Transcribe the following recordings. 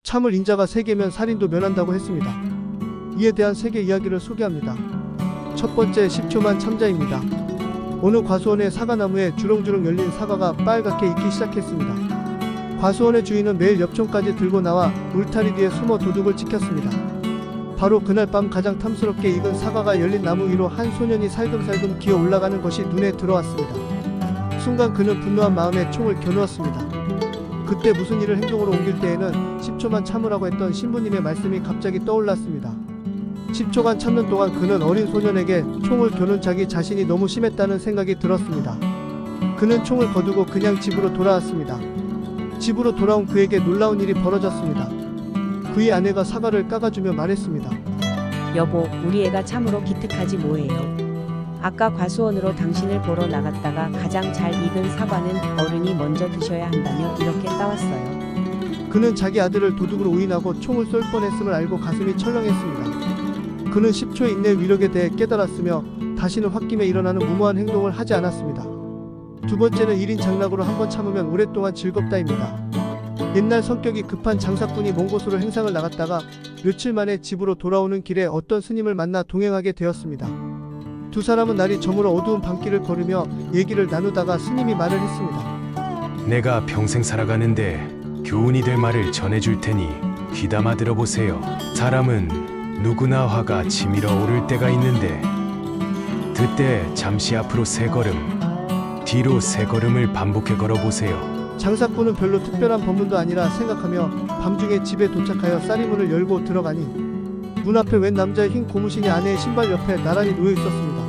참을 인자가 3개면 살인도 면한다고 했습니다. 이에 대한 3개 이야기를 소개합니다. 첫 번째, 10초만 참자입니다. 어느 과수원의 사과나무에 주렁주렁 열린 사과가 빨갛게 익기 시작했습니다. 과수원의 주인은 매일 엽총까지 들고 나와 울타리 뒤에 숨어 도둑을 지켰습니다. 바로 그날 밤 가장 탐스럽게 익은 사과가 열린 나무 위로 한 소년이 살금살금 기어 올라가는 것이 눈에 들어왔습니다. 순간 그는 분노한 마음에 총을 겨누었습니다. 그때 무슨 일을 행동으로 옮길 때에는 10초만 참으라고 했던 신부님의 말씀이 갑자기 떠올랐습니다. 10초간 참는 동안 그는 어린 소년에게 총을 겨눈 자기 자신이 너무 심했다는 생각이 들었습니다. 그는 총을 거두고 그냥 집으로 돌아왔습니다. 집으로 돌아온 그에게 놀라운 일이 벌어졌습니다. 그의 아내가 사과를 깎아주며 말했습니다. 여보, 우리 애가 참으로 기특하지 뭐예요. 아까 과수원으로 당신을 보러 나갔다가 가장 잘 익은 사과는 어른이 먼저 드셔야 한다며 이렇게 따왔어요. 그는 자기 아들을 도둑으로 오인하고 총을 쏠 뻔했음을 알고 가슴이 철렁했습니다. 그는 10초의 인내 위력에 대해 깨달았으며 다시는 홧김에 일어나는 무모한 행동을 하지 않았습니다. 두 번째는 1인 장락으로 한번 참으면 오랫동안 즐겁다입니다. 옛날 성격이 급한 장사꾼이 먼 곳으로 행상을 나갔다가 며칠 만에 집으로 돌아오는 길에 어떤 스님을 만나 동행하게 되었습니다. 두 사람은 날이 저물어 어두운 밤길을 걸으며 얘기를 나누다가 스님이 말을 했습니다. 내가 평생 살아가는데 교훈이 될 말을 전해줄 테니 귀담아 들어보세요. 사람은 누구나 화가 치밀어 오를 때가 있는데 그때 잠시 앞으로 3걸음, 뒤로 3걸음을 반복해 걸어보세요. 장사꾼은 별로 특별한 법문도 아니라 생각하며 밤중에 집에 도착하여 쌀이문을 열고 들어가니 문 앞에 웬 남자의 흰 고무신이 아내의 신발 옆에 나란히 놓여 있었습니다.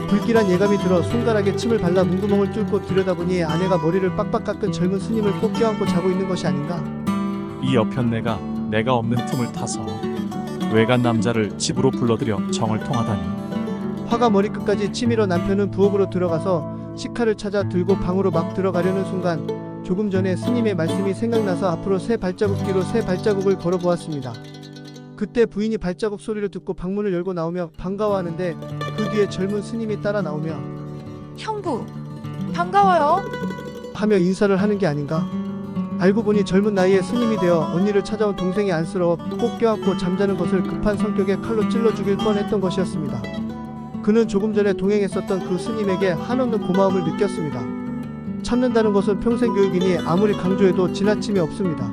불길한 예감이 들어 손가락에 침을 발라 문구멍을 뚫고 들여다보니 아내가 머리를 빡빡 깎은 젊은 스님을 꼭 껴안고 자고 있는 것이 아닌가. 이 여편네가 내가 없는 틈을 타서 외간 남자를 집으로 불러들여 정을 통하다니. 화가 머리끝까지 치밀어 남편은 부엌으로 들어가서 식칼을 찾아 들고 방으로 막 들어가려는 순간 조금 전에 스님의 말씀이 생각나서 앞으로 3발자국 뒤로 3발자국을 걸어보았습니다. 그때 부인이 발자국 소리를 듣고 방문을 열고 나오며 반가워하는데 그 뒤에 젊은 스님이 따라 나오며 형부, 반가워요. 하며 인사를 하는 게 아닌가. 알고 보니 젊은 나이에 스님이 되어 언니를 찾아온 동생이 안쓰러워 꼭 껴안고 잠자는 것을 급한 성격에 칼로 찔러 죽일 뻔했던 것이었습니다. 그는 조금 전에 동행했었던 그 스님에게 한없는 고마움을 느꼈습니다. 참는다는 것은 평생 교육이니 아무리 강조해도 지나침이 없습니다.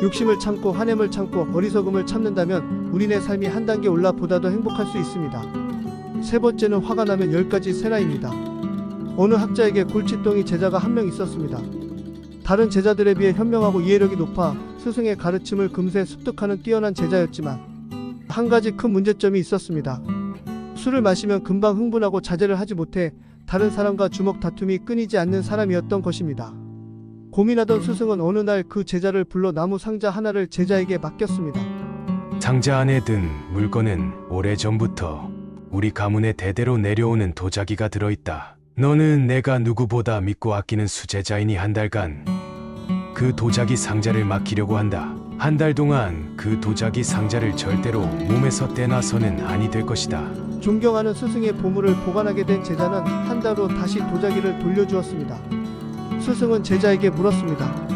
욕심을 참고 한햄을 참고 어리석음을 참는다면 우리네 삶이 한 단계 올라 보다 더 행복할 수 있습니다. 세 번째는 화가 나면 10가지 세라입니다. 어느 학자에게 골칫덩이 제자가 한 명 있었습니다. 다른 제자들에 비해 현명하고 이해력이 높아 스승의 가르침을 금세 습득하는 뛰어난 제자였지만 한 가지 큰 문제점이 있었습니다. 술을 마시면 금방 흥분하고 자제를 하지 못해 다른 사람과 주먹 다툼이 끊이지 않는 사람이었던 것입니다. 고민하던 스승은 어느 날 그 제자를 불러 나무 상자 하나를 제자에게 맡겼습니다. 상자 안에 든 물건은 오래전부터 우리 가문에 대대로 내려오는 도자기가 들어있다. 너는 내가 누구보다 믿고 아끼는 수제자이니 한 달간 그 도자기 상자를 맡기려고 한다. 한 달 동안 그 도자기 상자를 절대로 몸에서 떼놔서는 아니 될 것이다. 존경하는 스승의 보물을 보관하게 된 제자는 한 달 후 다시 도자기를 돌려주었습니다. 스승은 제자에게 물었습니다.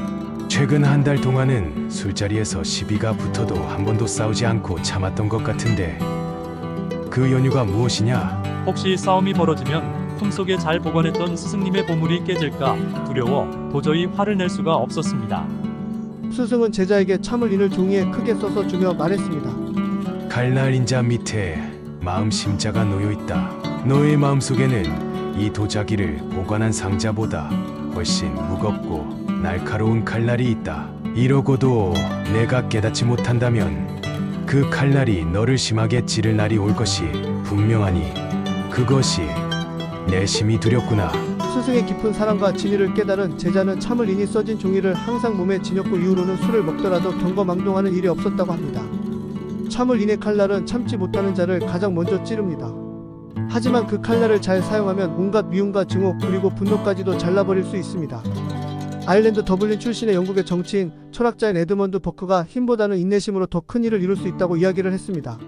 최근 한 달 동안은 술자리에서 시비가 붙어도 한 번도 싸우지 않고 참았던 것 같은데 그 연유가 무엇이냐? 혹시 싸움이 벌어지면 품속에 잘 보관했던 스승님의 보물이 깨질까 두려워 도저히 화를 낼 수가 없었습니다. 스승은 제자에게 참을 인을 종이에 크게 써서 주며 말했습니다. 칼날 인자 밑에 마음 심자가 놓여있다. 너의 마음속에는 이 도자기를 보관한 상자보다 훨씬 무겁고 날카로운 칼날이 있다. 이러고도 내가 깨닫지 못한다면 그 칼날이 너를 심하게 찌를 날이 올 것이 분명하니 그것이 내 심히 두렵구나. 스승의 깊은 사랑과 진리를 깨달은 제자는 참을 인이 써진 종이를 항상 몸에 지녔고 이후로는 술을 먹더라도 경거망동하는 일이 없었다고 합니다. 참을 인의 칼날은 참지 못하는 자를 가장 먼저 찌릅니다. 하지만 그 칼날을 잘 사용하면 온갖 미움과 증오 그리고 분노까지도 잘라버릴 수 있습니다. 아일랜드 더블린 출신의 영국의 정치인 철학자인 에드먼드 버크가 힘보다는 인내심으로 더 큰 일을 이룰 수 있다고 이야기를 했습니다.